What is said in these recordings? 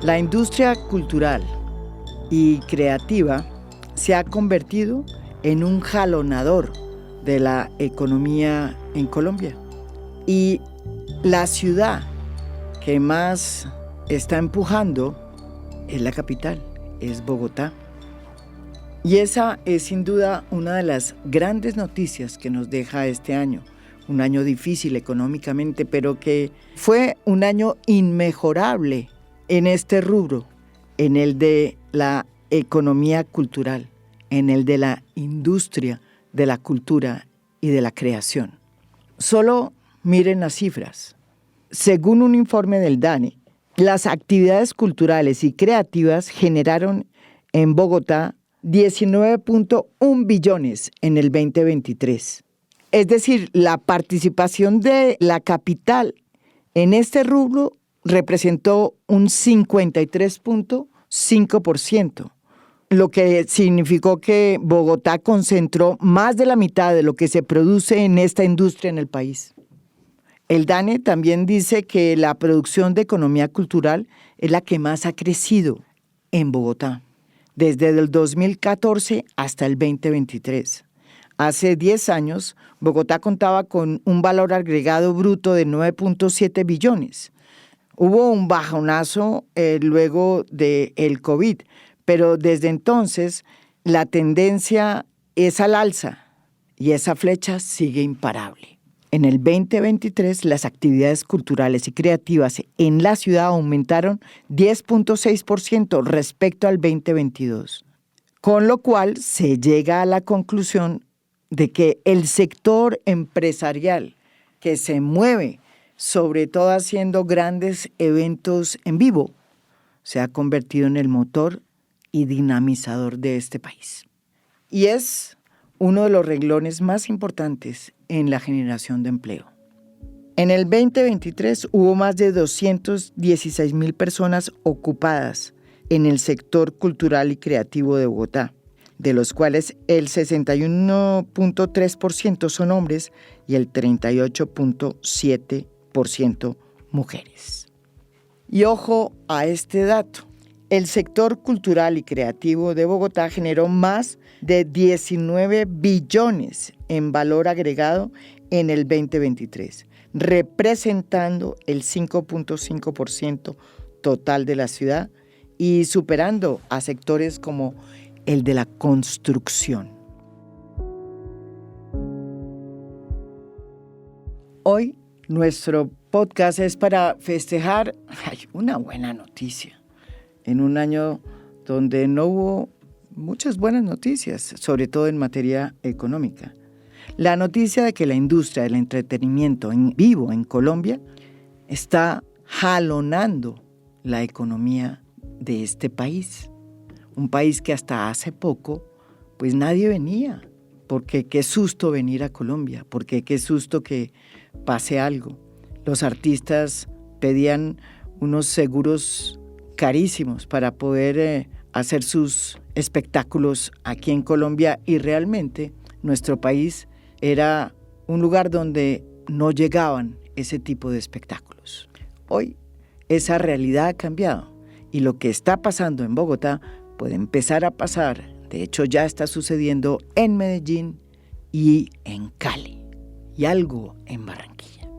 La industria cultural y creativa se ha convertido en un jalonador de la economía en Colombia. Y la ciudad que más está empujando es la capital, es Bogotá. Y esa es sin duda una de las grandes noticias que nos deja este año. Un año difícil económicamente, pero que fue un año inmejorable en este rubro, en el de la economía cultural, en el de la industria de la cultura y de la creación. Solo miren las cifras. Según un informe del DANE, las actividades culturales y creativas generaron en Bogotá 19.1 billones en el 2023. Es decir, la participación de la capital en este rubro representó un 53.5%, lo que significó que Bogotá concentró más de la mitad de lo que se produce en esta industria en el país. El DANE también dice que la producción de economía cultural es la que más ha crecido en Bogotá, desde el 2014 hasta el 2023. Hace 10 años, Bogotá contaba con un valor agregado bruto de 9.7 billones. Hubo un bajonazo luego del COVID, pero desde entonces la tendencia es al alza y esa flecha sigue imparable. En el 2023, las actividades culturales y creativas en la ciudad aumentaron 10.6% respecto al 2022, con lo cual se llega a la conclusión de que el sector empresarial que se mueve, sobre todo haciendo grandes eventos en vivo, se ha convertido en el motor y dinamizador de este país. Y es uno de los renglones más importantes en la generación de empleo. En el 2023 hubo más de 216,000 personas ocupadas en el sector cultural y creativo de Bogotá, de los cuales el 61.3% son hombres y el 38.7% mujeres. Y ojo a este dato. El sector cultural y creativo de Bogotá generó más de 19 billones en valor agregado en el 2023, representando el 5.5% total de la ciudad y superando a sectores como el de la construcción. Hoy nuestro podcast es para festejar una buena noticia. En un año donde no hubo muchas buenas noticias, sobre todo en materia económica. La noticia de que la industria del entretenimiento en vivo en Colombia está jalonando la economía de este país. Un país que hasta hace poco, pues nadie venía, porque qué susto venir a Colombia, porque qué susto que pase algo. Los artistas pedían unos seguros carísimos para poder hacer sus espectáculos aquí en Colombia y realmente nuestro país era un lugar donde no llegaban ese tipo de espectáculos. Hoy esa realidad ha cambiado y lo que está pasando en Bogotá puede empezar a pasar, de hecho ya está sucediendo en Medellín y en Cali y algo en Barranquilla.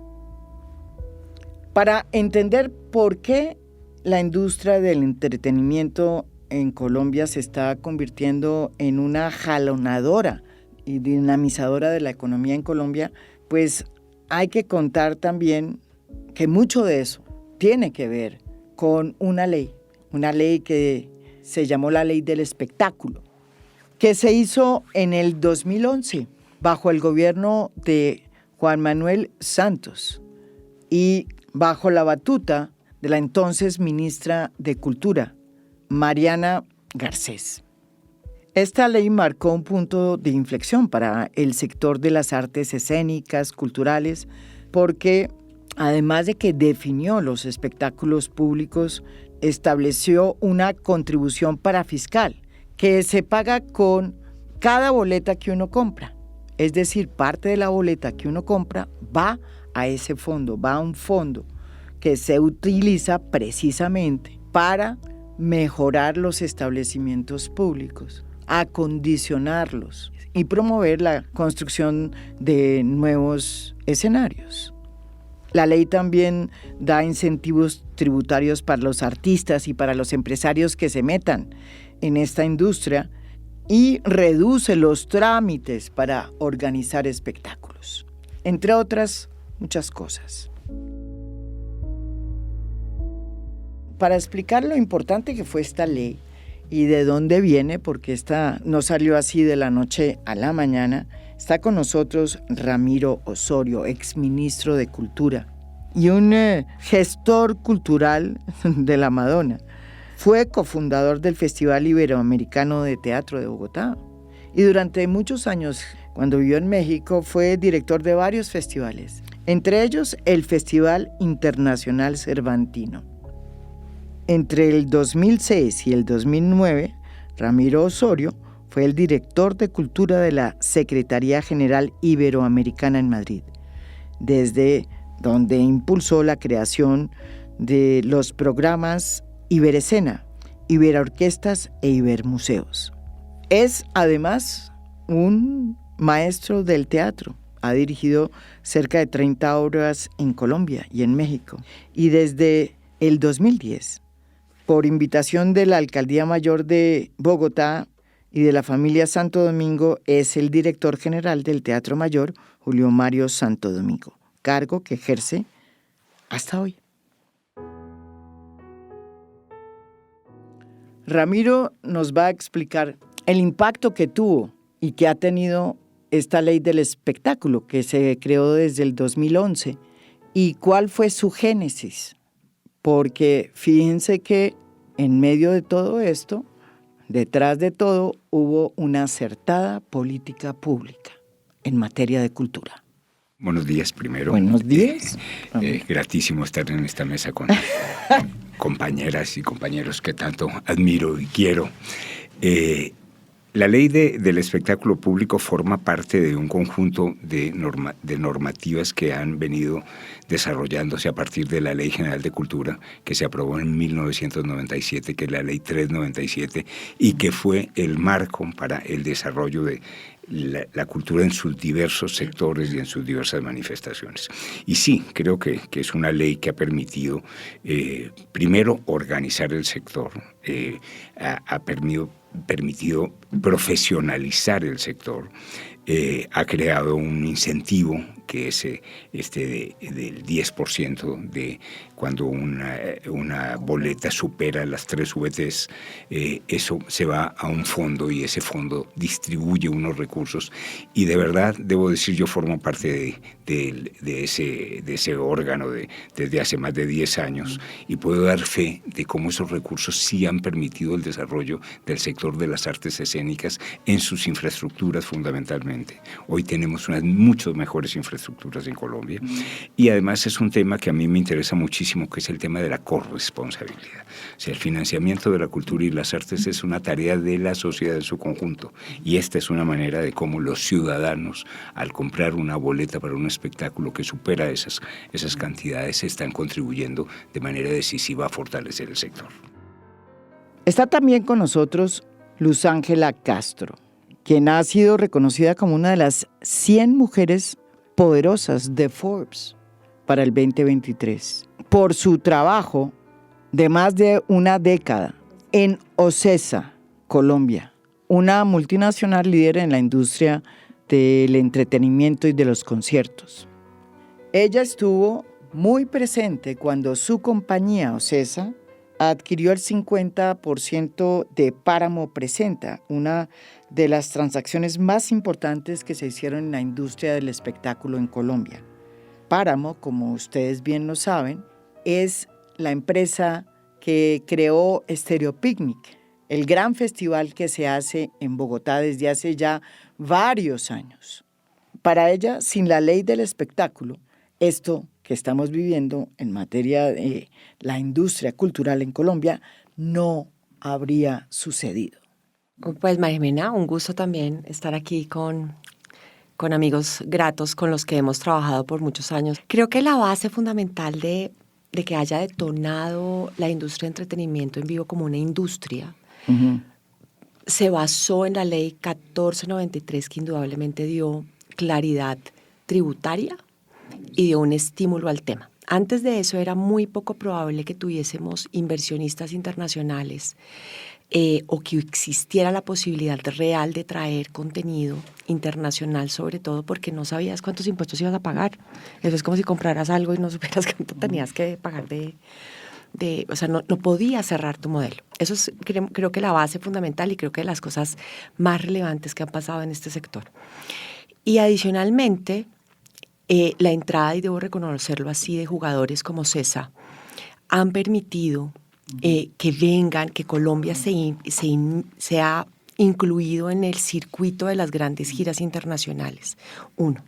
Para entender por qué la industria del entretenimiento en Colombia se está convirtiendo en una jalonadora y dinamizadora de la economía en Colombia, pues hay que contar también que mucho de eso tiene que ver con una ley que se llamó la Ley del Espectáculo, que se hizo en el 2011 bajo el gobierno de Juan Manuel Santos y bajo la batuta de la entonces ministra de Cultura, Mariana Garcés. Esta ley marcó un punto de inflexión para el sector de las artes escénicas, culturales, porque además de que definió los espectáculos públicos, estableció una contribución parafiscal que se paga con cada boleta que uno compra. Es decir, parte de la boleta que uno compra va a ese fondo, va a un fondo que se utiliza precisamente para mejorar los establecimientos públicos, acondicionarlos y promover la construcción de nuevos escenarios. La ley también da incentivos tributarios para los artistas y para los empresarios que se metan en esta industria y reduce los trámites para organizar espectáculos, entre otras muchas cosas. Para explicar lo importante que fue esta ley y de dónde viene, porque esta no salió así de la noche a la mañana, está con nosotros Ramiro Osorio, exministro de Cultura y un gestor cultural de la Madonna. Fue cofundador del Festival Iberoamericano de Teatro de Bogotá y durante muchos años, cuando vivió en México, fue director de varios festivales, entre ellos el Festival Internacional Cervantino. Entre el 2006 y el 2009, Ramiro Osorio fue el director de Cultura de la Secretaría General Iberoamericana en Madrid, desde donde impulsó la creación de los programas Iberescena, Iberorquestas e Ibermuseos. Es además un maestro del teatro. Ha dirigido cerca de 30 obras en Colombia y en México. Y desde el 2010, por invitación de la Alcaldía Mayor de Bogotá y de la familia Santo Domingo, es el director general del Teatro Mayor Julio Mario Santo Domingo, cargo que ejerce hasta hoy. Ramiro nos va a explicar el impacto que tuvo y que ha tenido esta ley del espectáculo que se creó desde el 2011 y cuál fue su génesis. Porque fíjense que en medio de todo esto, detrás de todo, hubo una acertada política pública en materia de cultura. Buenos días primero. Buenos días. Gratísimo estar en esta mesa con compañeras y compañeros que tanto admiro y quiero. La ley del espectáculo público forma parte de un conjunto de normativas que han venido desarrollándose a partir de la Ley General de Cultura, que se aprobó en 1997, que es la Ley 397, y que fue el marco para el desarrollo de la cultura en sus diversos sectores y en sus diversas manifestaciones. Y sí, creo que es una ley que ha permitido, primero, organizar el sector, ha permitido profesionalizar el sector, ha creado un incentivo que es del 10% de cuando una boleta supera las 3 VTs, eso se va a un fondo y ese fondo distribuye unos recursos. Y de verdad, debo decir, yo formo parte de ese órgano desde hace más de 10 años y puedo dar fe de cómo esos recursos sí han permitido el desarrollo del sector de las artes escénicas en sus infraestructuras fundamentalmente. Hoy tenemos unas mucho mejores infraestructuras en Colombia y además es un tema que a mí me interesa muchísimo, que es el tema de la corresponsabilidad. O sea, el financiamiento de la cultura y las artes es una tarea de la sociedad en su conjunto y esta es una manera de cómo los ciudadanos, al comprar una boleta para un espectáculo que supera esas cantidades, están contribuyendo de manera decisiva a fortalecer el sector. Está también con nosotros Luz Ángela Castro, quien ha sido reconocida como una de las 100 mujeres poderosas de Forbes para el 2023, por su trabajo de más de una década en OCESA, Colombia, una multinacional líder en la industria del entretenimiento y de los conciertos. Ella estuvo muy presente cuando su compañía OCESA adquirió el 50% de Páramo Presenta, una de las transacciones más importantes que se hicieron en la industria del espectáculo en Colombia. Páramo, como ustedes bien lo saben, es la empresa que creó Stereo Picnic, el gran festival que se hace en Bogotá desde hace ya varios años. Para ella, sin la ley del espectáculo, esto que estamos viviendo en materia de la industria cultural en Colombia no habría sucedido. Pues María Jimena, un gusto también estar aquí con amigos gratos con los que hemos trabajado por muchos años. Creo que la base fundamental de de que haya detonado la industria de entretenimiento en vivo como una industria, se basó en la ley 1493, que indudablemente dio claridad tributaria y dio un estímulo al tema. Antes de eso era muy poco probable que tuviésemos inversionistas internacionales o que existiera la posibilidad real de traer contenido internacional, sobre todo porque no sabías cuántos impuestos ibas a pagar. Eso es como si compraras algo y no supieras cuánto tenías que pagar o sea, no podías cerrar tu modelo. Eso es, creo que la base fundamental y creo que de las cosas más relevantes que han pasado en este sector. Y adicionalmente, la entrada, y debo reconocerlo así, de jugadores como CESA han permitido que vengan, que Colombia sea incluido en el circuito de las grandes giras internacionales. Uno,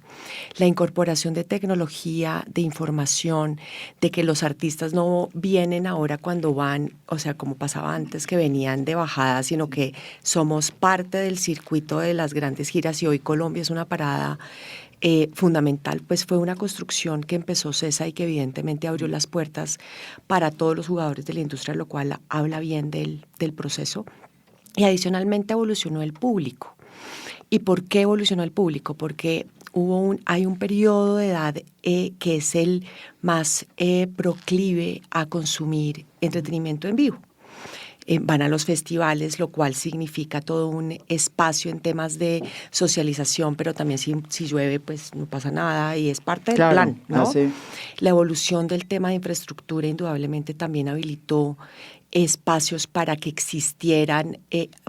la incorporación de tecnología, de información, de que los artistas no vienen ahora cuando van, o sea, como pasaba antes, que venían de bajada, sino que somos parte del circuito de las grandes giras y hoy Colombia es una parada fundamental. Pues fue una construcción que empezó CESA y que evidentemente abrió las puertas para todos los jugadores de la industria, lo cual habla bien del proceso. Y adicionalmente evolucionó el público. ¿Y por qué evolucionó el público? Porque hay un periodo de edad que es el más proclive a consumir entretenimiento en vivo. Van a los festivales, lo cual significa todo un espacio en temas de socialización, pero también si llueve, pues no pasa nada y es parte del plan, ¿no? Así. La evolución del tema de infraestructura indudablemente también habilitó espacios para que existieran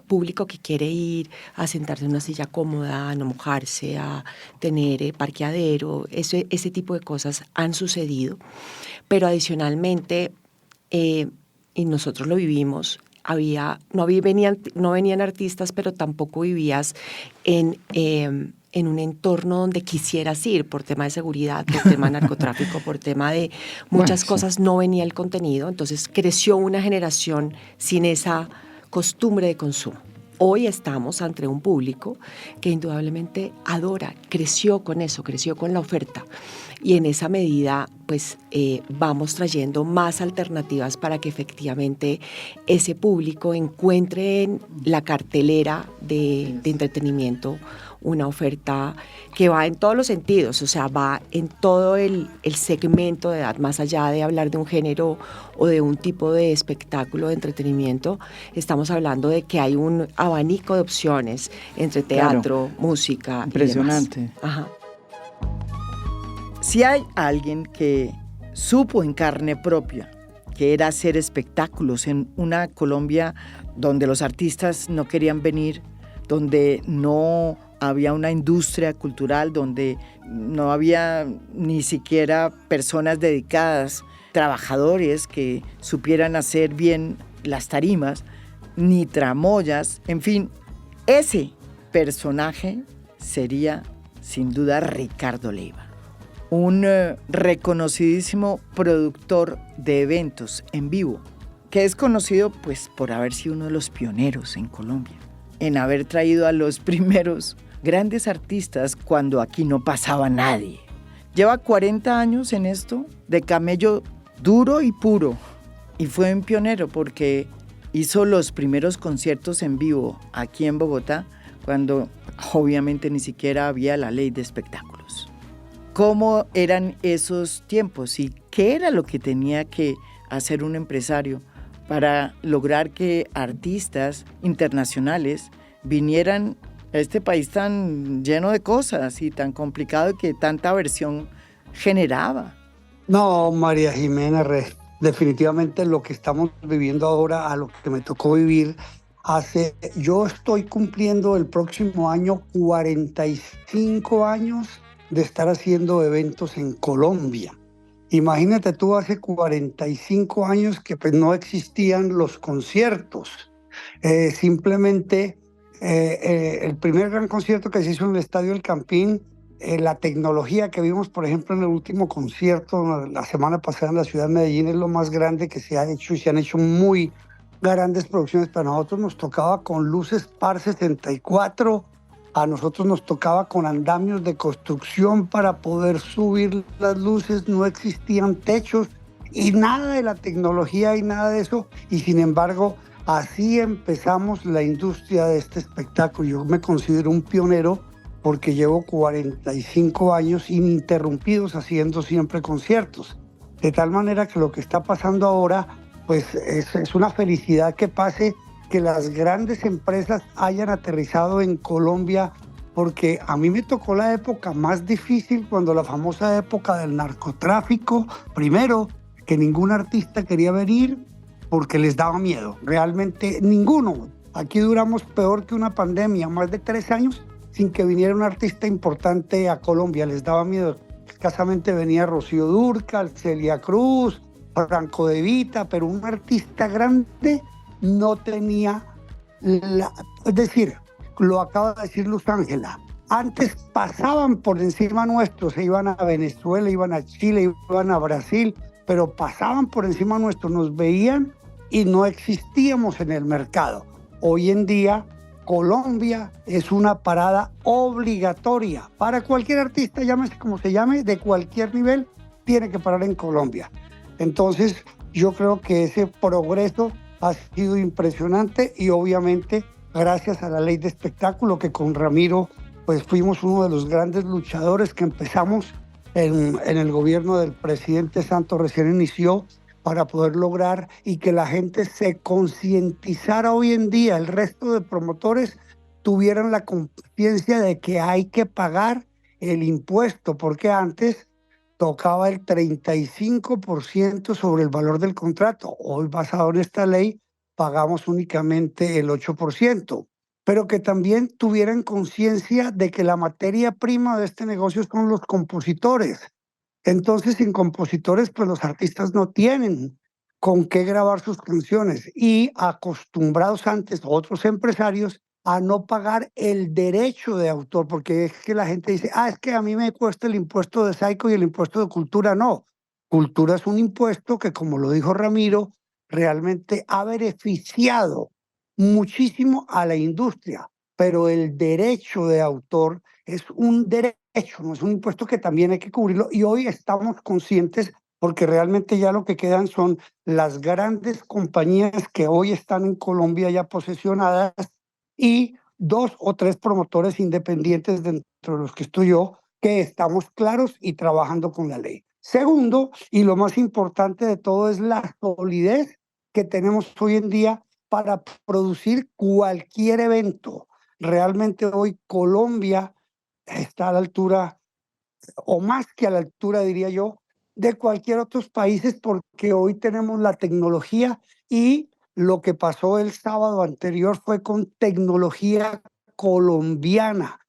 público que quiere ir a sentarse en una silla cómoda, a no mojarse, a tener parqueadero. Ese tipo de cosas han sucedido. Pero adicionalmente, y nosotros lo vivimos, no venían artistas, pero tampoco vivías en un entorno donde quisieras ir por tema de seguridad, por tema de narcotráfico, por tema de muchas cosas, no venía el contenido. Entonces creció una generación sin esa costumbre de consumo. Hoy estamos ante un público que indudablemente adora, creció con eso, creció con la oferta. Y en esa medida, pues, vamos trayendo más alternativas para que efectivamente ese público encuentre en la cartelera de entretenimiento una oferta que va en todos los sentidos, o sea, va en todo el segmento de edad, más allá de hablar de un género o de un tipo de espectáculo de entretenimiento. Estamos hablando de que hay un abanico de opciones entre teatro, música. Impresionante. Y demás. Ajá. Si hay alguien que supo en carne propia que era hacer espectáculos en una Colombia donde los artistas no querían venir, donde no había una industria cultural, donde no había ni siquiera personas dedicadas, trabajadores que supieran hacer bien las tarimas, ni tramoyas, en fin, ese personaje sería sin duda Ricardo Leiva, un reconocidísimo productor de eventos en vivo, que es conocido pues por haber sido uno de los pioneros en Colombia, en haber traído a los primeros grandes artistas cuando aquí no pasaba nadie. Lleva 40 años en esto, de camello duro y puro, y fue un pionero porque hizo los primeros conciertos en vivo aquí en Bogotá, cuando obviamente ni siquiera había la ley de espectáculos. ¿Cómo eran esos tiempos y qué era lo que tenía que hacer un empresario para lograr que artistas internacionales vinieran a este país tan lleno de cosas y tan complicado y que tanta aversión generaba? No, María Jimena, definitivamente lo que estamos viviendo ahora, a lo que me tocó vivir yo estoy cumpliendo el próximo año 45 años de estar haciendo eventos en Colombia. Imagínate tú, hace 45 años que pues no existían los conciertos. Simplemente el primer gran concierto que se hizo en el Estadio El Campín, la tecnología que vimos, por ejemplo, en el último concierto la semana pasada en la ciudad de Medellín, es lo más grande que se ha hecho, y se han hecho muy grandes producciones. Para nosotros nos tocaba con luces PAR 64, a nosotros nos tocaba con andamios de construcción para poder subir las luces, no existían techos, y nada de la tecnología y nada de eso, y sin embargo, así empezamos la industria de este espectáculo. Yo me considero un pionero porque llevo 45 años ininterrumpidos haciendo siempre conciertos. De tal manera que lo que está pasando ahora, pues es una felicidad que pase, que las grandes empresas hayan aterrizado en Colombia, porque a mí me tocó la época más difícil, cuando la famosa época del narcotráfico, primero, que ningún artista quería venir porque les daba miedo, realmente ninguno. Aquí duramos peor que una pandemia, más de 3 años sin que viniera un artista importante a Colombia, les daba miedo. Escasamente venía Rocío Dúrcal, Celia Cruz, Franco De Vita, pero un artista grande no tenía es decir, lo acaba de decir Luz Ángela, antes pasaban por encima nuestro, se iban a Venezuela, iban a Chile, iban a Brasil, pero pasaban por encima nuestro, nos veían y no existíamos en el mercado. Hoy en día, Colombia es una parada obligatoria para cualquier artista, llámese como se llame, de cualquier nivel, tiene que parar en Colombia. Entonces, yo creo que ese progreso ha sido impresionante y obviamente gracias a la ley de espectáculo, que con Ramiro pues fuimos uno de los grandes luchadores, que empezamos en el gobierno del presidente Santos, recién inició, para poder lograr y que la gente se concientizara hoy en día, el resto de promotores tuvieran la conciencia de que hay que pagar el impuesto, porque antes tocaba el 35% sobre el valor del contrato. Hoy, basado en esta ley, pagamos únicamente el 8%, pero que también tuvieran conciencia de que la materia prima de este negocio son los compositores. Entonces, sin compositores, pues los artistas no tienen con qué grabar sus canciones, y acostumbrados antes otros empresarios a no pagar el derecho de autor, porque es que la gente dice, es que a mí me cuesta el impuesto de SAICO y el impuesto de cultura. No, cultura es un impuesto que, como lo dijo Ramiro, realmente ha beneficiado muchísimo a la industria, pero el derecho de autor es un derecho, no es un impuesto que también hay que cubrirlo, y hoy estamos conscientes porque realmente ya lo que quedan son las grandes compañías que hoy están en Colombia ya posesionadas y 2 o 3 promotores independientes dentro de los que estoy yo, que estamos claros y trabajando con la ley. Segundo, y lo más importante de todo, es la solidez que tenemos hoy en día para producir cualquier evento. Realmente hoy Colombia está a la altura, o más que a la altura, diría yo, de cualquier otros países, porque hoy tenemos la tecnología, y lo que pasó el sábado anterior fue con tecnología colombiana.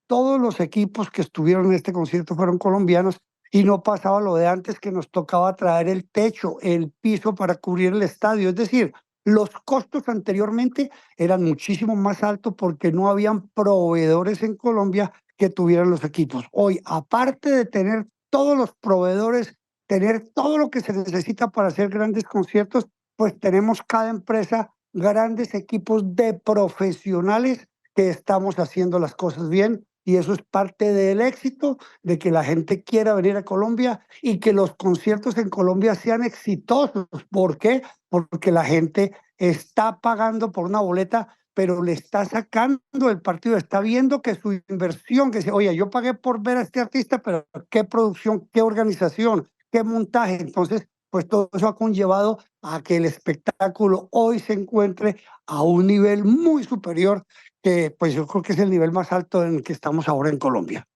Todos los equipos que estuvieron en este concierto fueron colombianos, y no pasaba lo de antes, que nos tocaba traer el techo, el piso para cubrir el estadio. Es decir, los costos anteriormente eran muchísimo más altos porque no habían proveedores en Colombia que tuvieran los equipos. Hoy, aparte de tener todos los proveedores, tener todo lo que se necesita para hacer grandes conciertos, pues tenemos cada empresa grandes equipos de profesionales que estamos haciendo las cosas bien, y eso es parte del éxito de que la gente quiera venir a Colombia y que los conciertos en Colombia sean exitosos. ¿Por qué? Porque la gente está pagando por una boleta, pero le está sacando el partido, está viendo que su inversión, que dice, oye, yo pagué por ver a este artista, pero qué producción, qué organización, qué montaje. Entonces, pues todo eso ha conllevado a que el espectáculo hoy se encuentre a un nivel muy superior, que pues yo creo que es el nivel más alto en el que estamos ahora en Colombia.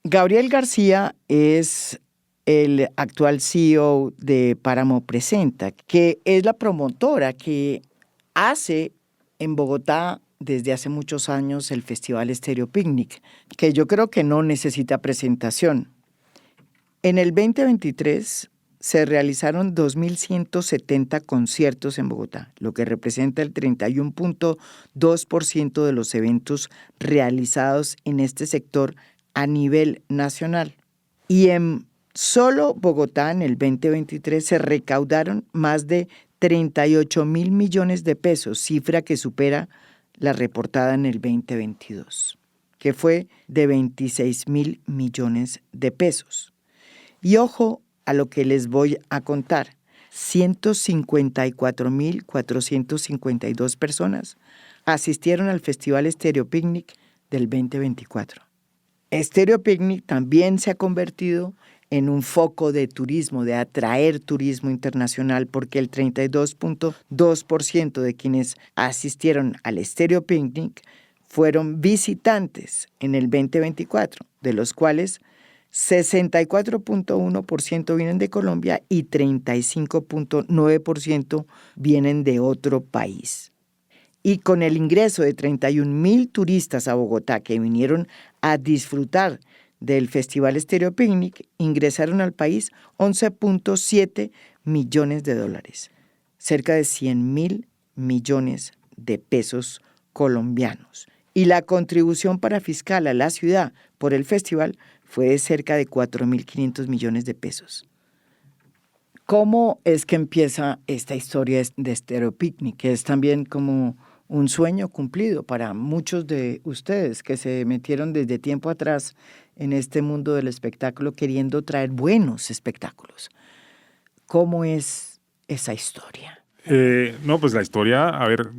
Gabriel García es el actual CEO de Páramo Presenta, que es la promotora que hace en Bogotá desde hace muchos años el Festival Estéreo Picnic, que yo creo que no necesita presentación. En el 2023 se realizaron 2.170 conciertos en Bogotá, lo que representa el 31.2% de los eventos realizados en este sector a nivel nacional. Y en solo Bogotá, en el 2023, se recaudaron más de 38.000 millones de pesos, cifra que supera la reportada en el 2022, que fue de 26.000 millones de pesos. Y ojo a lo que les voy a contar. 154.452 personas asistieron al Festival Estéreo Picnic del 2024. Estéreo Picnic también se ha convertido en un foco de turismo, de atraer turismo internacional, porque el 32.2% de quienes asistieron al Estéreo Picnic fueron visitantes en el 2024, de los cuales 64.1% vienen de Colombia y 35.9% vienen de otro país. Y con el ingreso de 31,000 turistas a Bogotá que vinieron a disfrutar del Festival Estéreo Picnic, ingresaron al país 11.7 millones de dólares, cerca de 100,000 millones de pesos colombianos. Y la contribución para fiscal a la ciudad por el festival fue de cerca de 4.500 millones de pesos. ¿Cómo es que empieza esta historia de Estéreo Picnic, que es también como un sueño cumplido para muchos de ustedes que se metieron desde tiempo atrás en este mundo del espectáculo queriendo traer buenos espectáculos? ¿Cómo es esa historia? No, pues la historia, a ver,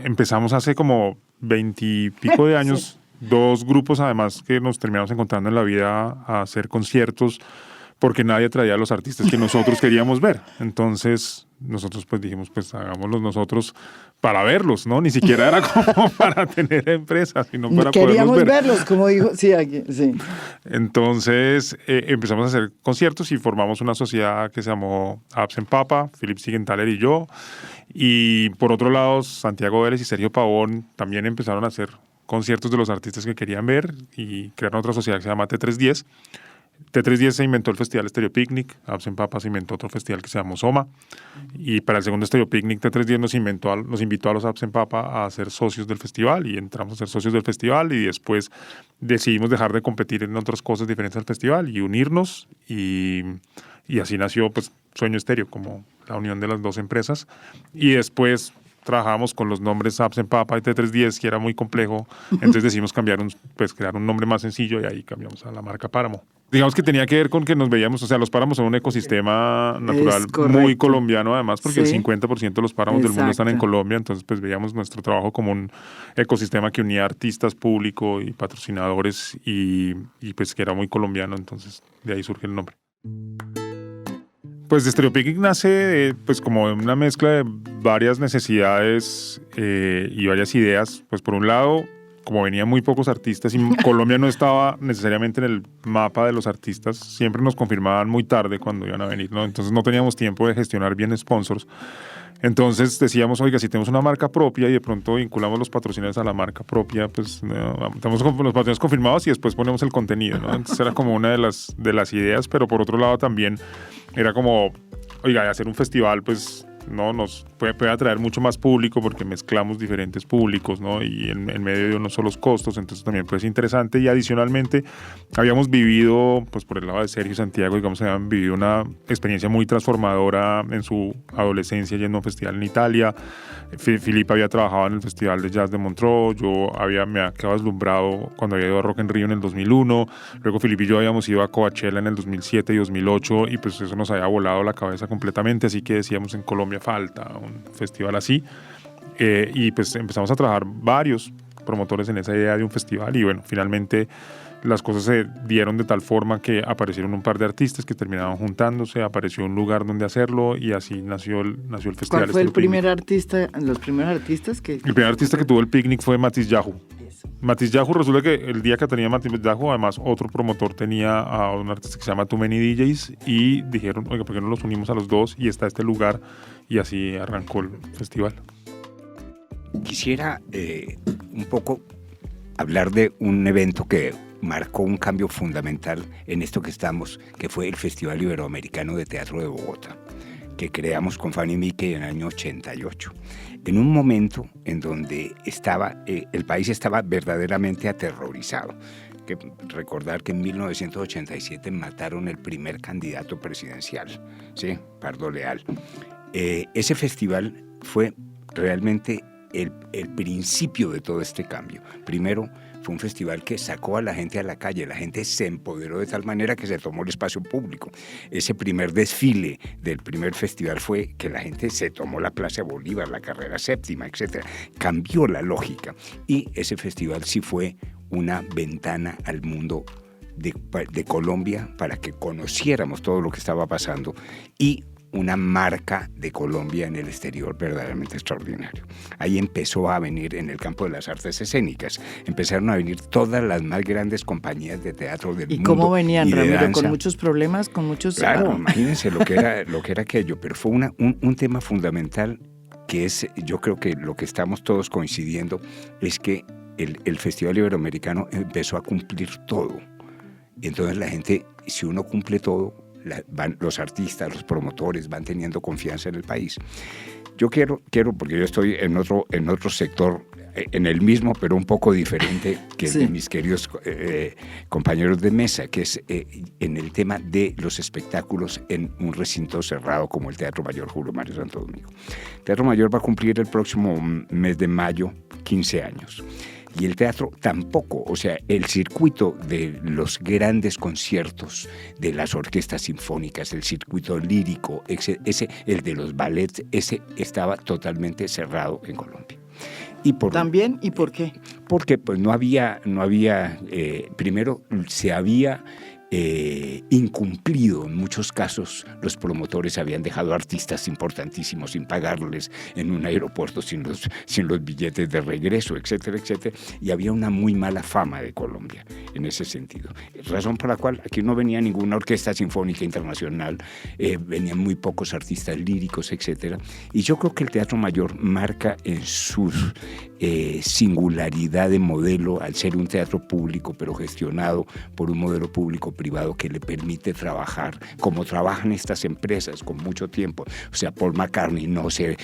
empezamos hace como 20 y pico de años, sí. 2 grupos además que nos terminamos encontrando en la vida a hacer conciertos porque nadie traía a los artistas que nosotros queríamos ver. Entonces nosotros pues dijimos, pues hagámoslos nosotros para verlos, ¿no? Ni siquiera era como para tener empresas, sino para queríamos poderlos ver. Verlos, como dijo, sí, aquí, sí. Entonces empezamos a hacer conciertos y formamos una sociedad que se llamó Absent Papa, Philip Siegenthaler y yo. Y por otro lado, Santiago Vélez y Sergio Pavón también empezaron a hacer conciertos de los artistas que querían ver y crearon otra sociedad que se llama T310. T310 se inventó el Festival Estéreo Picnic, Absent Papa se inventó otro festival que se llamó Soma, y para el segundo Estéreo Picnic T310 nos invitó a los Absent Papa a ser socios del festival, y entramos a ser socios del festival, y después decidimos dejar de competir en otras cosas diferentes al festival y unirnos, y así nació pues Sueño Estéreo, como la unión de las dos empresas, y después trabajamos con los nombres Absent Papa y T310, que era muy complejo, entonces decidimos crear un nombre más sencillo, y ahí cambiamos a la marca Páramo. Digamos que tenía que ver con que nos veíamos, o sea, los páramos son un ecosistema natural muy colombiano además, porque sí. El 50% de los páramos del mundo están en Colombia, entonces pues veíamos nuestro trabajo como un ecosistema que unía artistas, público y patrocinadores, y pues que era muy colombiano, entonces de ahí surge el nombre. Pues Estéreo Picnic nace pues como una mezcla de varias necesidades y varias ideas. Pues por un lado, como venían muy pocos artistas y Colombia no estaba necesariamente en el mapa de los artistas, siempre nos confirmaban muy tarde cuando iban a venir, ¿no? Entonces no teníamos tiempo de gestionar bien sponsors. Entonces decíamos, oiga, si tenemos una marca propia y de pronto vinculamos los patrocinadores a la marca propia, pues tenemos los patrocinadores confirmados y después ponemos el contenido, ¿no? Entonces era como una de las ideas, pero por otro lado también era como, oiga, hacer un festival, pues no nos puede atraer mucho más público porque mezclamos diferentes públicos, ¿no? Y en medio de unos solos costos, entonces también pues interesante. Y adicionalmente habíamos vivido, pues por el lado de Sergio y Santiago, digamos, habían vivido una experiencia muy transformadora en su adolescencia yendo a un festival en Italia. Filipe había trabajado en el Festival de Jazz de Montreux, yo me había quedado deslumbrado cuando había ido a Rock en Rio en el 2001, luego Filipe y yo habíamos ido a Coachella en el 2007 y 2008 y pues eso nos había volado la cabeza completamente, así que decíamos, en Colombia falta un festival así, y pues empezamos a trabajar varios promotores en esa idea de un festival, y bueno, finalmente las cosas se dieron de tal forma que aparecieron un par de artistas que terminaban juntándose, apareció un lugar donde hacerlo y así nació el festival. ¿Cuál fue los primeros artistas que...? El primer artista que tuvo el picnic fue Matiz Yahoo. Matiz Yahoo, resulta que el día que tenía Matiz Yahoo, además otro promotor tenía a un artista que se llama Too Many DJs y dijeron, oiga, ¿por qué no los unimos a los dos? Y está este lugar, y así arrancó el festival. Quisiera un poco hablar de un evento que marcó un cambio fundamental en esto que estamos, que fue el Festival Iberoamericano de Teatro de Bogotá, que creamos con Fanny Mickey en el año 88. En un momento en donde el país estaba verdaderamente aterrorizado. Que recordar que en 1987 mataron el primer candidato presidencial, ¿sí? Pardo Leal. Ese festival fue realmente el principio de todo este cambio. Primero, fue un festival que sacó a la gente a la calle, la gente se empoderó de tal manera que se tomó el espacio público. Ese primer desfile del primer festival fue que la gente se tomó la Plaza Bolívar, la Carrera Séptima, etc. Cambió la lógica y ese festival sí fue una ventana al mundo de Colombia para que conociéramos todo lo que estaba pasando y una marca de Colombia en el exterior verdaderamente extraordinario. Ahí empezó a venir, en el campo de las artes escénicas, empezaron a venir todas las más grandes compañías de teatro del mundo. ¿Y cómo venían, y de Ramiro? danza. ¿Con muchos problemas? ¿Con muchos...? Claro, imagínense lo que era aquello, pero fue un tema fundamental que es, yo creo que lo que estamos todos coincidiendo es que el Festival Iberoamericano empezó a cumplir todo. Y entonces la gente, si uno cumple todo, los artistas, los promotores van teniendo confianza en el país. Yo quiero porque yo estoy en otro sector, en el mismo, pero un poco diferente que el de mis queridos compañeros de mesa, que es en el tema de los espectáculos en un recinto cerrado como el Teatro Mayor Julio Mario Santo Domingo. El Teatro Mayor va a cumplir el próximo mes de mayo 15 años. Y el teatro tampoco, o sea, el circuito de los grandes conciertos de las orquestas sinfónicas, el circuito lírico, el de los ballets, ese estaba totalmente cerrado en Colombia. ¿También? ¿Y por qué? Porque pues no había primero se había incumplido en muchos casos. Los promotores habían dejado artistas importantísimos sin pagarles en un aeropuerto sin los billetes de regreso, etcétera, etcétera, y había una muy mala fama de Colombia en ese sentido, razón por la cual aquí no venía ninguna orquesta sinfónica internacional, venían muy pocos artistas líricos, etcétera, y yo creo que el Teatro Mayor marca en su singularidad de modelo al ser un teatro público pero gestionado por un modelo público-privado que le permite trabajar como trabajan estas empresas con mucho tiempo. O sea, Paul McCartney no se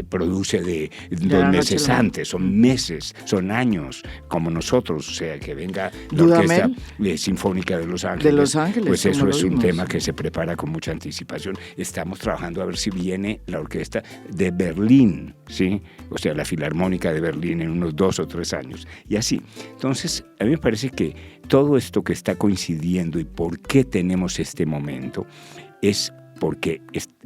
produce de 2 meses antes, son meses, son años, como nosotros, o sea, que venga la Orquesta Sinfónica de Los Ángeles. Pues eso es un tema que se prepara con mucha anticipación. Estamos trabajando a ver si viene la Orquesta de Berlín, ¿sí? O sea, la Filarmónica de Berlín en unos 2 o 3 años, y así. Entonces, a mí me parece que todo esto que está coincidiendo y por qué tenemos este momento es porque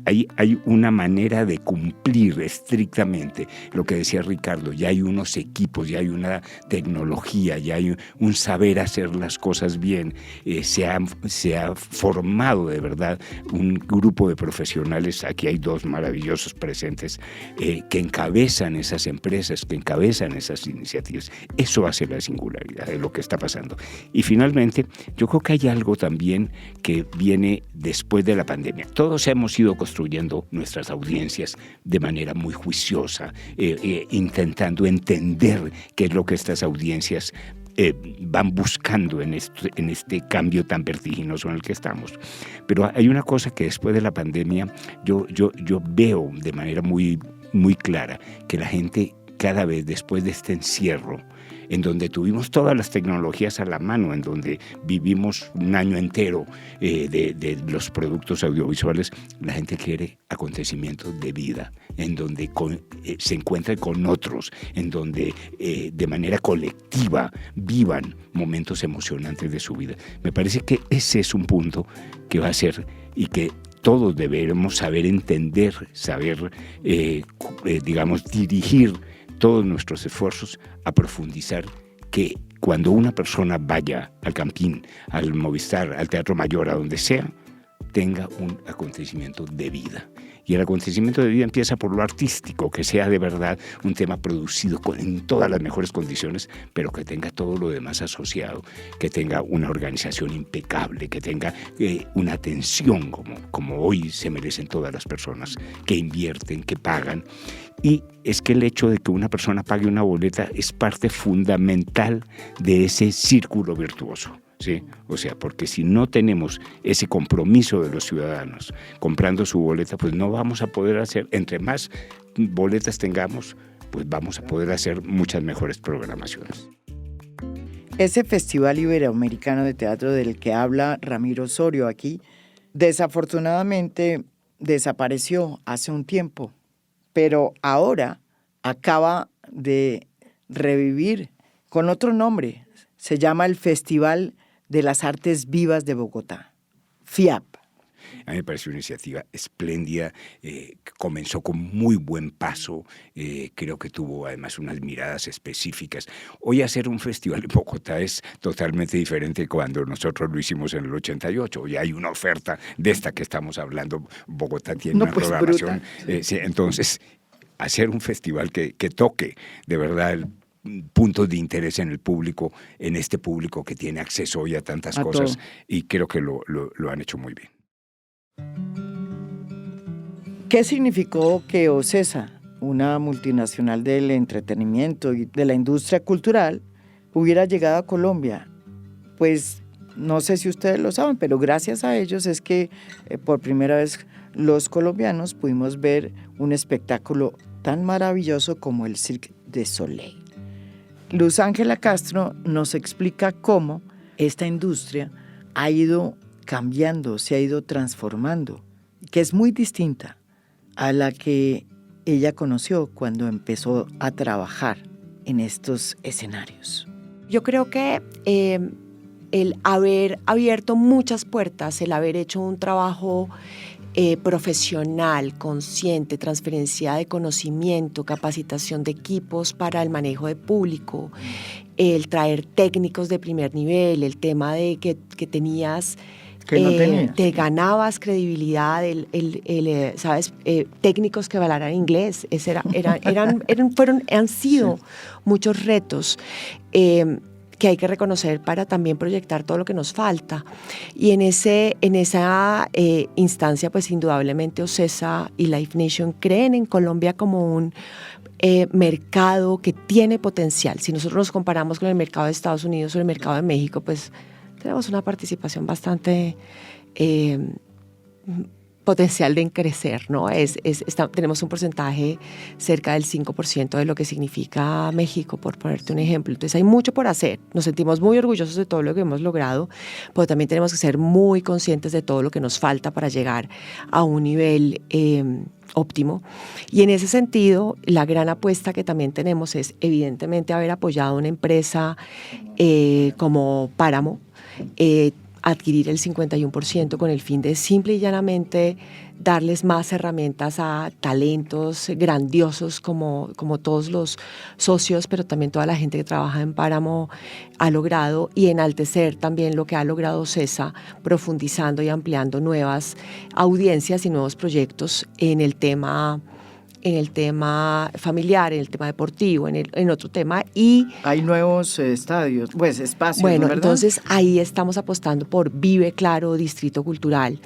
hay una manera de cumplir estrictamente lo que decía Ricardo. Ya hay unos equipos, ya hay una tecnología, ya hay un saber hacer las cosas bien. Se ha formado de verdad un grupo de profesionales. Aquí hay 2 maravillosos presentes que encabezan esas empresas, que encabezan esas iniciativas. Eso hace la singularidad de lo que está pasando. Y finalmente, yo creo que hay algo también que viene después de la pandemia. Todos hemos ido construyendo nuestras audiencias de manera muy juiciosa, intentando entender qué es lo que estas audiencias van buscando en este cambio tan vertiginoso en el que estamos. Pero hay una cosa que después de la pandemia yo veo de manera muy, muy clara, que la gente cada vez después de este encierro, en donde tuvimos todas las tecnologías a la mano, en donde vivimos un año entero de los productos audiovisuales, la gente quiere acontecimientos de vida, en donde se encuentre con otros, en donde de manera colectiva vivan momentos emocionantes de su vida. Me parece que ese es un punto que va a ser y que todos deberemos saber entender, saber, dirigir todos nuestros esfuerzos a profundizar que cuando una persona vaya al Campín, al Movistar, al Teatro Mayor, a donde sea, tenga un acontecimiento de vida. Y el acontecimiento de vida empieza por lo artístico, que sea de verdad un tema producido en todas las mejores condiciones, pero que tenga todo lo demás asociado, que tenga una organización impecable, que tenga una atención como hoy se merecen todas las personas que invierten, que pagan. Y es que el hecho de que una persona pague una boleta es parte fundamental de ese círculo virtuoso. ¿Sí? O sea, porque si no tenemos ese compromiso de los ciudadanos comprando su boleta, pues no vamos a poder hacer, entre más boletas tengamos, pues vamos a poder hacer muchas mejores programaciones. Ese Festival Iberoamericano de Teatro del que habla Ramiro Osorio aquí, desafortunadamente desapareció hace un tiempo, pero ahora acaba de revivir con otro nombre. Se llama el Festival de las Artes Vivas de Bogotá, FIAB. A mí me parece una iniciativa espléndida, que comenzó con muy buen paso, creo que tuvo además unas miradas específicas. Hoy hacer un festival en Bogotá es totalmente diferente cuando nosotros lo hicimos en el 88. Hoy hay una oferta de esta que estamos hablando. Bogotá tiene una programación. Sí, entonces, hacer un festival que toque de verdad puntos de interés en el público, en este público que tiene acceso hoy a tantas cosas, todo. Y creo que lo han hecho muy bien. ¿Qué significó que OCESA, una multinacional del entretenimiento y de la industria cultural, hubiera llegado a Colombia? Pues no sé si ustedes lo saben, pero gracias a ellos es que por primera vez los colombianos pudimos ver un espectáculo tan maravilloso como el Cirque du Soleil. Luz Ángela Castro nos explica cómo esta industria ha ido cambiando, se ha ido transformando, que es muy distinta a la que ella conoció cuando empezó a trabajar en estos escenarios. Yo creo que el haber abierto muchas puertas, el haber hecho un trabajo profesional, consciente, transferencia de conocimiento, capacitación de equipos para el manejo de público, el traer técnicos de primer nivel, el tema de que tenías... No te ganabas credibilidad, ¿sabes? Técnicos que hablaran inglés. Han sido sí. Muchos retos que hay que reconocer para también proyectar todo lo que nos falta. Y en esa instancia, pues indudablemente OCESA y Live Nation creen en Colombia como un mercado que tiene potencial. Si nosotros nos comparamos con el mercado de Estados Unidos o el mercado de México, pues tenemos una participación bastante potencial de crecer, ¿no? Tenemos un porcentaje cerca del 5% de lo que significa México, por ponerte un ejemplo. Entonces hay mucho por hacer. Nos sentimos muy orgullosos de todo lo que hemos logrado, pero también tenemos que ser muy conscientes de todo lo que nos falta para llegar a un nivel óptimo. Y en ese sentido, la gran apuesta que también tenemos es evidentemente haber apoyado a una empresa como Páramo, adquirir el 51% con el fin de simple y llanamente darles más herramientas a talentos grandiosos como todos los socios, pero también toda la gente que trabaja en Páramo ha logrado, y enaltecer también lo que ha logrado CESA, profundizando y ampliando nuevas audiencias y nuevos proyectos en el tema familiar, en el tema deportivo, en otro tema. Y hay nuevos estadios, pues espacios, bueno, ¿verdad? Entonces ahí estamos apostando por Vive Claro Distrito Cultural.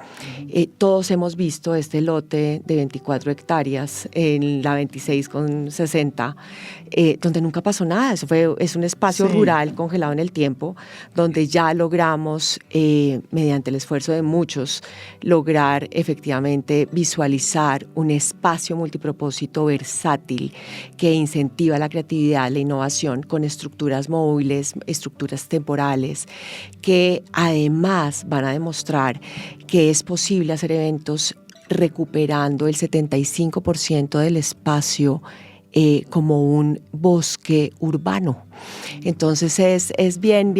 Todos hemos visto este lote de 24 hectáreas en la 26,60, donde nunca pasó nada. Es un espacio rural congelado en el tiempo, donde ya logramos, mediante el esfuerzo de muchos, lograr efectivamente visualizar un espacio multipropósito versátil que incentiva la creatividad, la innovación, con estructuras móviles, estructuras temporales, que además van a demostrar que es posible hacer eventos recuperando el 75% del espacio como un bosque urbano. Entonces es bien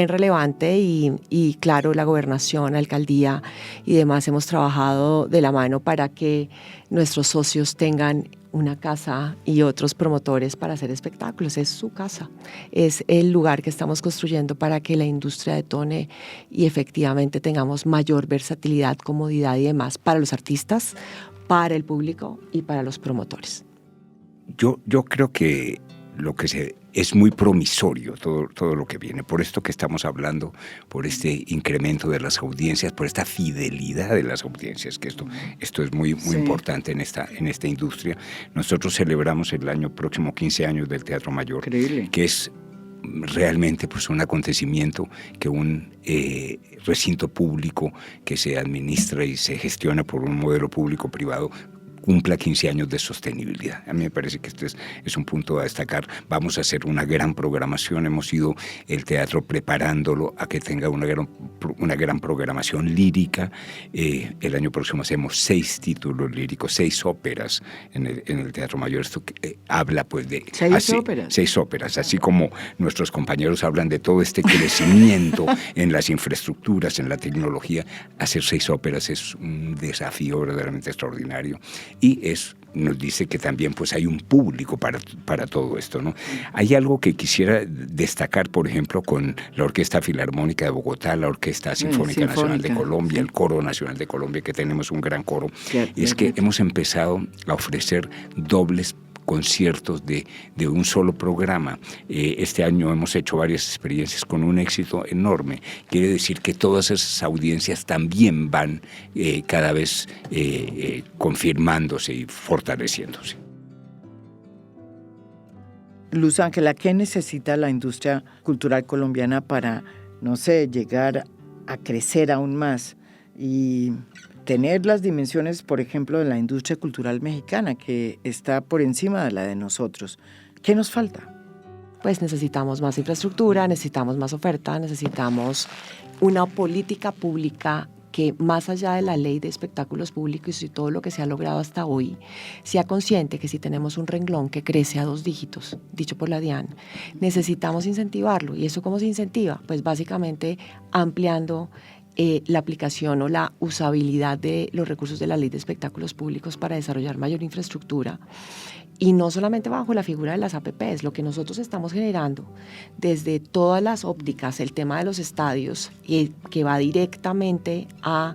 relevante y claro, la gobernación, la alcaldía y demás hemos trabajado de la mano para que nuestros socios tengan una casa y otros promotores para hacer espectáculos. Es su casa, es el lugar que estamos construyendo para que la industria detone y efectivamente tengamos mayor versatilidad, comodidad y demás para los artistas, para el público y para los promotores. Yo creo que es muy promisorio todo lo que viene, por esto que estamos hablando, por este incremento de las audiencias, por esta fidelidad de las audiencias, que esto es muy importante en esta industria. Nosotros celebramos el año próximo 15 años del Teatro Mayor, increíble, que es realmente pues un acontecimiento, que un recinto público que se administra y se gestiona por un modelo público-privado cumpla 15 años de sostenibilidad. A mí me parece que este es un punto a destacar. Vamos a hacer una gran programación. Hemos ido el teatro preparándolo a que tenga una gran programación lírica. El año próximo hacemos 6 títulos líricos, 6 óperas en el Teatro Mayor. Esto habla pues de... 6 óperas. 6 óperas, así como nuestros compañeros hablan de todo este crecimiento en las infraestructuras, en la tecnología. Hacer 6 óperas es un desafío verdaderamente extraordinario y nos dice que también pues hay un público para todo esto, ¿no? Hay algo que quisiera destacar, por ejemplo, con la Orquesta Filarmónica de Bogotá, la Orquesta Sinfónica Nacional de Colombia, el Coro Nacional de Colombia, que tenemos un gran coro, y es que hemos empezado a ofrecer dobles conciertos de un solo programa. Este año hemos hecho varias experiencias con un éxito enorme. Quiere decir que todas esas audiencias también van cada vez confirmándose y fortaleciéndose. Luz Ángela, ¿qué necesita la industria cultural colombiana para, no sé, llegar a crecer aún más y tener las dimensiones, por ejemplo, de la industria cultural mexicana, que está por encima de la de nosotros? ¿Qué nos falta? Pues necesitamos más infraestructura, necesitamos más oferta, necesitamos una política pública que, más allá de la ley de espectáculos públicos y todo lo que se ha logrado hasta hoy, sea consciente que si tenemos un renglón que crece a 2 dígitos, dicho por la DIAN, necesitamos incentivarlo. ¿Y eso cómo se incentiva? Pues básicamente ampliando la aplicación o la usabilidad de los recursos de la ley de espectáculos públicos para desarrollar mayor infraestructura. Y no solamente bajo la figura de las APPs, lo que nosotros estamos generando desde todas las ópticas, el tema de los estadios, que va directamente a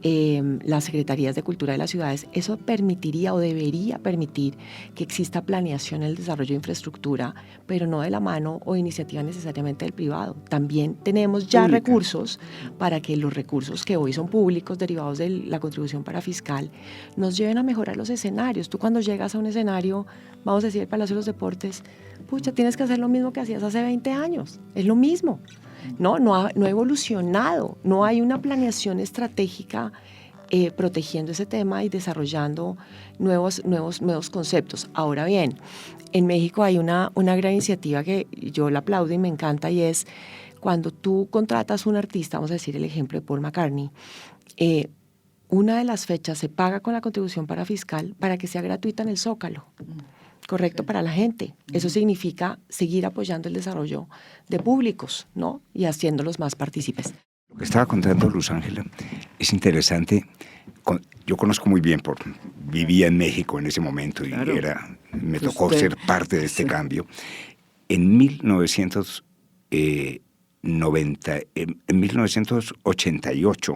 las secretarías de cultura de las ciudades, eso permitiría o debería permitir que exista planeación en el desarrollo de infraestructura, pero no de la mano o iniciativa necesariamente del privado. También tenemos ya recursos para que los recursos que hoy son públicos derivados de la contribución para fiscal nos lleven a mejorar los escenarios. Tú cuando llegas a un escenario, vamos a decir el Palacio de los Deportes, pucha, tienes que hacer lo mismo que hacías hace 20 años, es lo mismo. No ha evolucionado, no hay una planeación estratégica protegiendo ese tema y desarrollando nuevos conceptos. Ahora bien, en México hay una gran iniciativa que yo la aplaudo y me encanta, y es cuando tú contratas un artista, vamos a decir el ejemplo de Paul McCartney, una de las fechas se paga con la contribución para fiscal para que sea gratuita en el Zócalo. Correcto, para la gente. Eso significa seguir apoyando el desarrollo de públicos, ¿no? Y haciéndolos más partícipes. Lo que estaba contando Luz Ángela es interesante. Yo conozco muy bien, vivía en México en ese momento y claro. Me tocó ser parte de este cambio. En 1988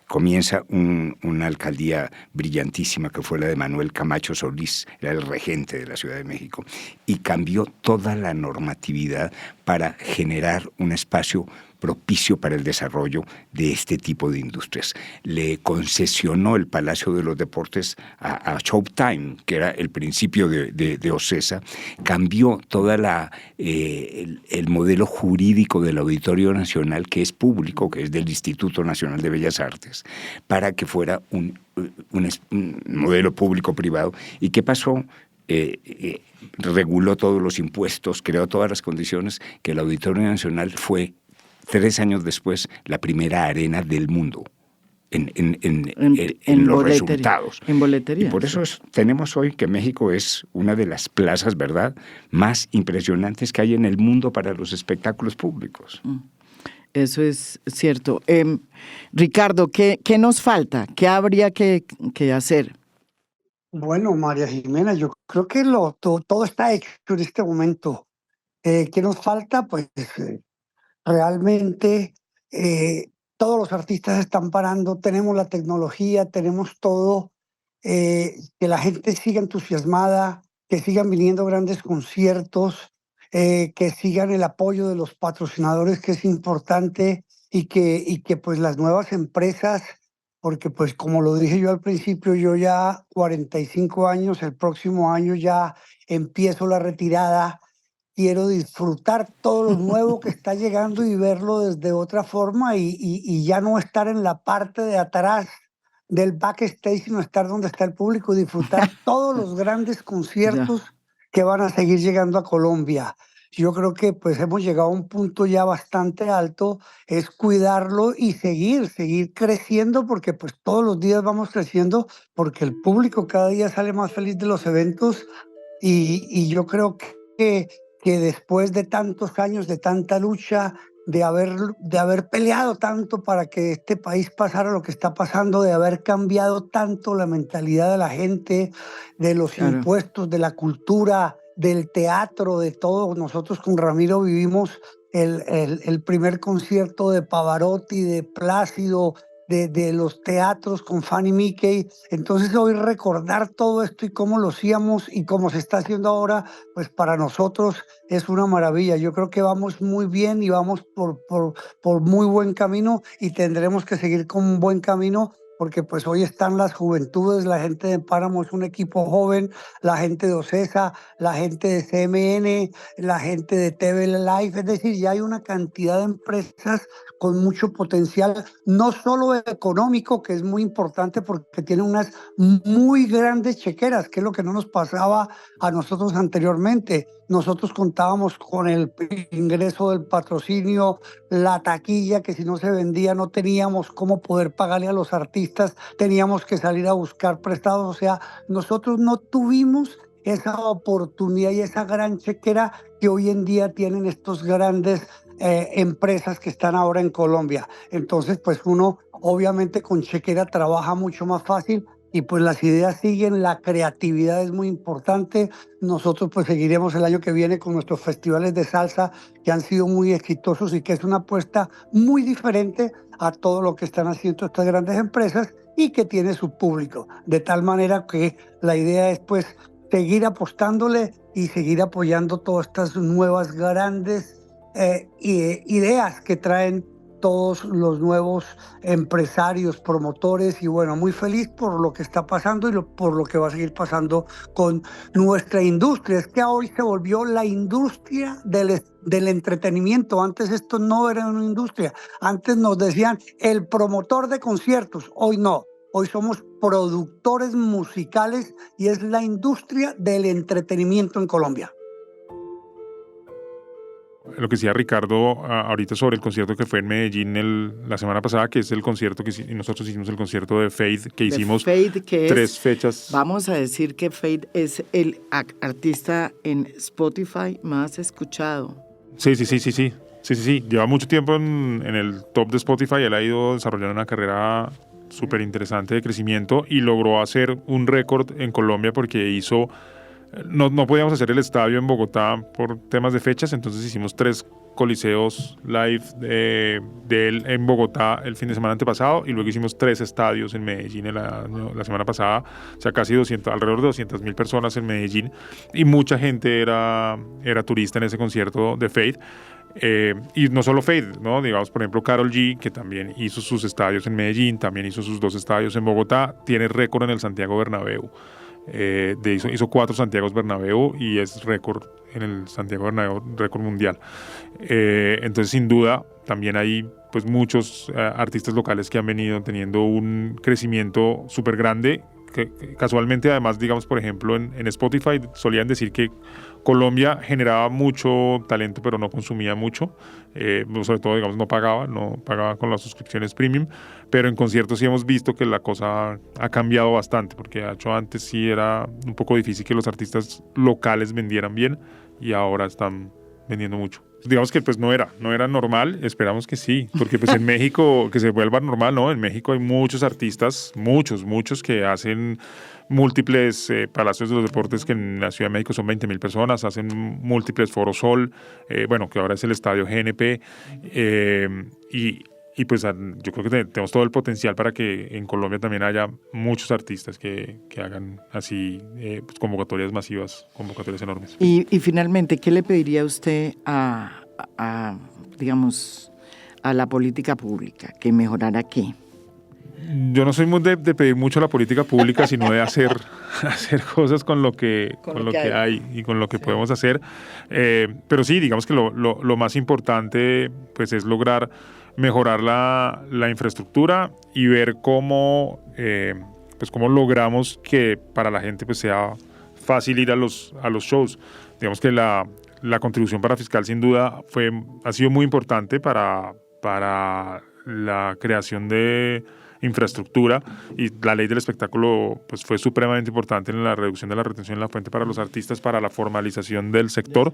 comienza una alcaldía brillantísima que fue la de Manuel Camacho Solís, era el regente de la Ciudad de México, y cambió toda la normatividad para generar un espacio propicio para el desarrollo de este tipo de industrias. Le concesionó el Palacio de los Deportes a Showtime, que era el principio de OCESA, cambió toda el modelo jurídico del Auditorio Nacional, que es público, que es del Instituto Nacional de Bellas Artes, para que fuera un modelo público-privado. ¿Y qué pasó? Reguló todos los impuestos, creó todas las condiciones que el Auditorio Nacional fue 3 años después la primera arena del mundo en los resultados. En boletería. Y por eso tenemos hoy que México es una de las plazas, ¿verdad?, más impresionantes que hay en el mundo para los espectáculos públicos. Eso es cierto. Ricardo, ¿qué nos falta? ¿Qué habría que hacer? Bueno, María Jimena, yo creo que todo está hecho en este momento. ¿Qué nos falta? Pues realmente todos los artistas están parando, tenemos la tecnología, tenemos todo, que la gente siga entusiasmada, que sigan viniendo grandes conciertos, que sigan el apoyo de los patrocinadores, que es importante, y que pues las nuevas empresas, porque pues como lo dije yo al principio, yo ya 45 años, el próximo año ya empiezo la retirada. Quiero disfrutar todo lo nuevo que está llegando y verlo desde otra forma y ya no estar en la parte de atrás del backstage, sino estar donde está el público y disfrutar todos los grandes conciertos que van a seguir llegando a Colombia. Yo creo que pues hemos llegado a un punto ya bastante alto, es cuidarlo y seguir creciendo, porque pues todos los días vamos creciendo, porque el público cada día sale más feliz de los eventos y yo creo que después de tantos años, de tanta lucha, de haber peleado tanto para que este país pasara lo que está pasando, de haber cambiado tanto la mentalidad de la gente, de los impuestos, de la cultura, del teatro, de todo. Nosotros con Ramiro vivimos el primer concierto de Pavarotti, de Plácido, de los teatros con Fanny Mickey. Entonces hoy recordar todo esto y cómo lo hacíamos y cómo se está haciendo ahora, pues para nosotros es una maravilla. Yo creo que vamos muy bien y vamos por muy buen camino y tendremos que seguir con un buen camino, porque pues hoy están las juventudes, la gente de Páramo es un equipo joven, la gente de Ocesa, la gente de CMN, la gente de TV Live, es decir, ya hay una cantidad de empresas con mucho potencial, no solo económico, que es muy importante porque tiene unas muy grandes chequeras, que es lo que no nos pasaba a nosotros anteriormente. Nosotros contábamos con el ingreso del patrocinio, la taquilla, que si no se vendía no teníamos cómo poder pagarle a los artistas, teníamos que salir a buscar prestados, o sea, nosotros no tuvimos esa oportunidad y esa gran chequera que hoy en día tienen estos grandes empresas que están ahora en Colombia. Entonces, pues uno obviamente con chequera trabaja mucho más fácil y pues las ideas siguen, la creatividad es muy importante. Nosotros pues seguiremos el año que viene con nuestros festivales de salsa que han sido muy exitosos y que es una apuesta muy diferente a todo lo que están haciendo estas grandes empresas y que tiene su público. De tal manera que la idea es pues seguir apostándole y seguir apoyando todas estas nuevas grandes ideas que traen todos los nuevos empresarios, promotores, y bueno, muy feliz por lo que está pasando y por lo que va a seguir pasando con nuestra industria. Es que hoy se volvió la industria del entretenimiento. Antes esto no era una industria. Antes nos decían el promotor de conciertos, hoy no. Hoy somos productores musicales y es la industria del entretenimiento en Colombia. Lo que decía Ricardo ahorita sobre el concierto que fue en Medellín la semana pasada, que es el concierto que nosotros hicimos, el concierto de Fade, que hicimos Fade, que 3 fechas. Vamos a decir que Fade es el artista en Spotify más escuchado. Sí. Lleva mucho tiempo en el top de Spotify. Él ha ido desarrollando una carrera súper interesante de crecimiento y logró hacer un récord en Colombia porque hizo... No podíamos hacer el estadio en Bogotá por temas de fechas, entonces hicimos 3 coliseos live de él en Bogotá el fin de semana antepasado y luego hicimos 3 estadios en Medellín la semana pasada, o sea, casi alrededor de 200.000 personas en Medellín y mucha gente era turista en ese concierto de Fade. Y no solo Fade, ¿no? Digamos, por ejemplo, Karol G, que también hizo sus estadios en Medellín, también hizo sus 2 estadios en Bogotá, tiene récord en el Santiago Bernabéu. Hizo 4 Santiagos Bernabéu y es récord en el Santiago Bernabéu, récord mundial. Entonces, sin duda, también hay pues muchos artistas locales que han venido teniendo un crecimiento súper grande. Que casualmente, además, digamos, por ejemplo, en Spotify solían decir que Colombia generaba mucho talento, pero no consumía mucho. Sobre todo, digamos, no pagaba con las suscripciones premium. Pero en conciertos sí hemos visto que la cosa ha cambiado bastante, porque de hecho antes sí era un poco difícil que los artistas locales vendieran bien y ahora están vendiendo mucho. Digamos que pues no era normal, esperamos que sí, porque pues en México que se vuelva normal, ¿no? En México hay muchos artistas, muchos que hacen múltiples palacios de los deportes, que en la Ciudad de México son 20.000 personas, hacen múltiples Foro Sol, que ahora es el Estadio GNP, y pues yo creo que tenemos todo el potencial para que en Colombia también haya muchos artistas que hagan así pues convocatorias masivas, convocatorias enormes. Y finalmente, ¿qué le pediría usted digamos, a la política pública? ¿Que mejorara qué? Yo no soy muy de pedir mucho a la política pública, sino de hacer cosas con lo que hay y con lo que podemos hacer. Pero sí, digamos que lo más importante pues es lograr mejorar la infraestructura y ver cómo logramos que para la gente pues sea fácil ir a los shows. Digamos que la contribución para fiscal sin duda ha sido muy importante para la creación de infraestructura, y la ley del espectáculo pues fue supremamente importante en la reducción de la retención en la fuente para los artistas, para la formalización del sector,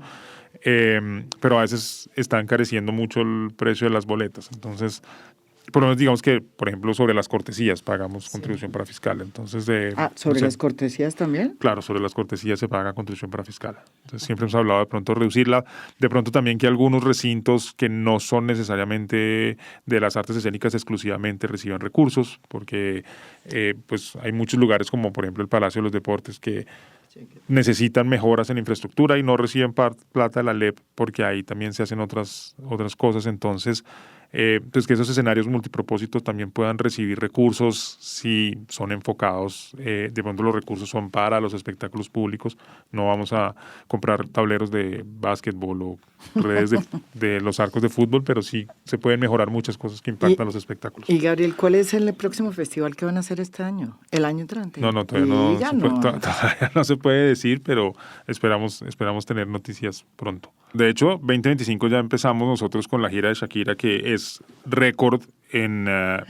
pero a veces está encareciendo mucho el precio de las boletas. Entonces, por lo menos digamos que, por ejemplo, sobre las cortesías pagamos contribución para fiscal. Entonces, ¿sobre las cortesías también? Claro, sobre las cortesías se paga contribución para fiscal. Entonces, siempre hemos hablado de pronto reducirla. De pronto también que algunos recintos que no son necesariamente de las artes escénicas exclusivamente reciban recursos, porque pues hay muchos lugares como, por ejemplo, el Palacio de los Deportes que necesitan mejoras en infraestructura y no reciben plata de la LEP porque ahí también se hacen otras cosas. Entonces, pues que esos escenarios multipropósitos también puedan recibir recursos si son enfocados, de pronto los recursos son para los espectáculos públicos, no vamos a comprar tableros de básquetbol o redes de los arcos de fútbol, pero sí se pueden mejorar muchas cosas que impactan los espectáculos. Y Gabriel, ¿cuál es el próximo festival que van a hacer este año? ¿El año entrante? No, todavía no se puede decir, pero esperamos tener noticias pronto. De hecho, 2025 ya empezamos nosotros con la gira de Shakira, que es récord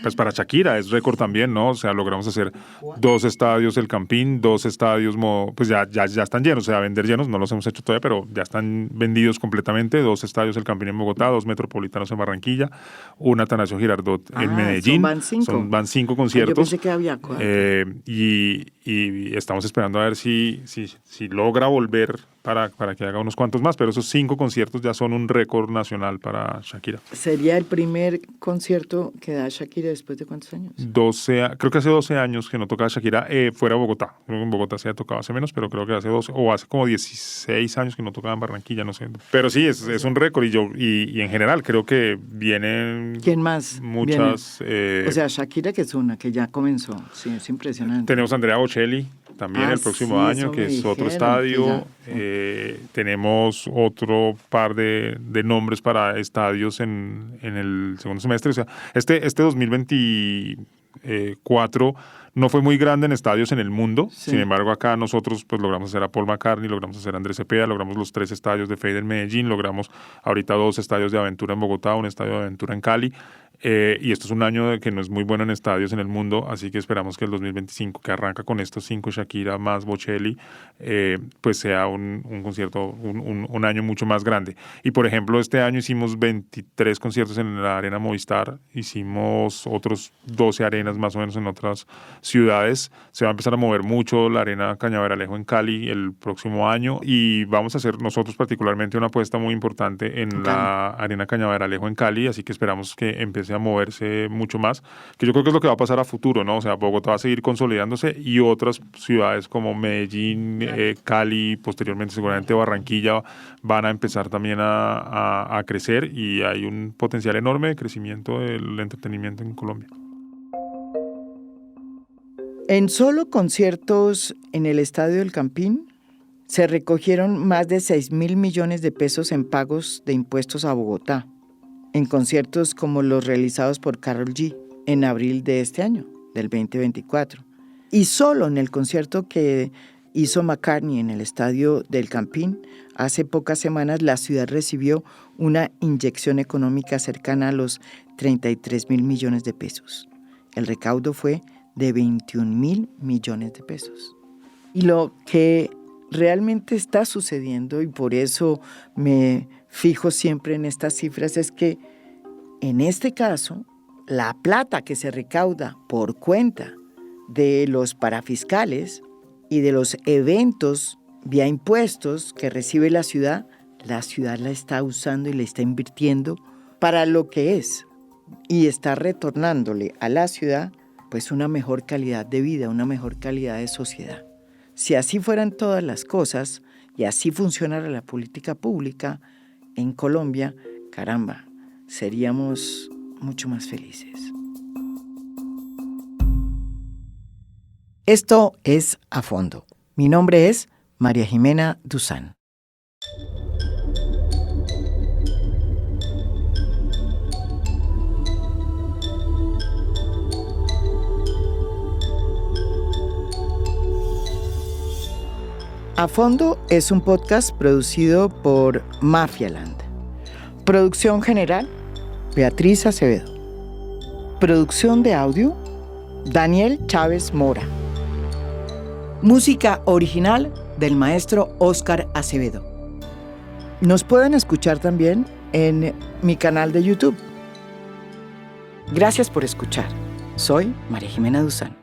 pues para Shakira, es récord también, ¿no? O sea, logramos hacer 2 estadios El Campín, 2 estadios, pues ya están llenos, o sea, vender llenos, no los hemos hecho todavía, pero ya están vendidos completamente, 2 estadios El Campín en Bogotá, 2 metropolitanos en Barranquilla, un Atanasio Girardot en Medellín. Van 5 conciertos. Yo pensé que había 4. Y estamos esperando a ver si logra volver para que haga unos cuantos más, pero esos 5 conciertos ya son un récord nacional para Shakira. ¿Sería el primer concierto que da Shakira después de cuántos años? Creo que hace 12 años que no tocaba Shakira fuera de Bogotá. Creo que en Bogotá se ha tocado hace menos, pero creo que hace 12 o hace como 16 años que no tocaba en Barranquilla, no sé. Pero sí, es un récord y en general creo que vienen... ¿Quién más? Muchas... o sea, Shakira, que es una que ya comenzó. Sí, es impresionante. Tenemos a Andrea Bocelli también el próximo año, que es otro estadio. Tenemos otro par de nombres para estadios en el segundo semestre. O sea, este 2024 no fue muy grande en estadios en el mundo. Sí. Sin embargo, acá nosotros pues logramos hacer a Paul McCartney, logramos hacer a Andrés Cepeda, logramos los 3 estadios de Fade en Medellín, logramos ahorita 2 estadios de aventura en Bogotá, un estadio de aventura en Cali. Y esto es un año que no es muy bueno en estadios en el mundo, así que esperamos que el 2025, que arranca con estos 5 Shakira más Bocelli, pues sea un concierto, un año mucho más grande. Y por ejemplo, este año hicimos 23 conciertos en la Arena Movistar, hicimos otros 12 arenas más o menos en otras ciudades. Se va a empezar a mover mucho la Arena Cañaveralejo en Cali el próximo año, y vamos a hacer nosotros particularmente una apuesta muy importante en la Arena Cañaveralejo en Cali, así que esperamos que empiece a moverse mucho más, que yo creo que es lo que va a pasar a futuro, ¿no? O sea, Bogotá va a seguir consolidándose y otras ciudades como Medellín, Cali, posteriormente seguramente Barranquilla van a empezar también a crecer, y hay un potencial enorme de crecimiento del entretenimiento en Colombia. En solo conciertos en el Estadio El Campín se recogieron más de 6.000 millones de pesos en pagos de impuestos a Bogotá, en conciertos como los realizados por Karol G en abril de este año, del 2024. Y solo en el concierto que hizo McCartney en el Estadio del Campín, hace pocas semanas la ciudad recibió una inyección económica cercana a los 33.000 millones de pesos. El recaudo fue de 21.000 millones de pesos. Y lo que realmente está sucediendo, y por eso me fijo siempre en estas cifras, es que en este caso la plata que se recauda por cuenta de los parafiscales y de los eventos vía impuestos que recibe la ciudad la está usando y la está invirtiendo para lo que es, y está retornándole a la ciudad pues una mejor calidad de vida, una mejor calidad de sociedad. Si así fueran todas las cosas y así funcionara la política pública en Colombia, caramba, seríamos mucho más felices. Esto es A Fondo. Mi nombre es María Jimena Duzán. A Fondo es un podcast producido por Mafialand. Producción general, Beatriz Acevedo. Producción de audio, Daniel Chávez Mora. Música original del maestro Óscar Acevedo. Nos pueden escuchar también en mi canal de YouTube. Gracias por escuchar. Soy María Jimena Duzán.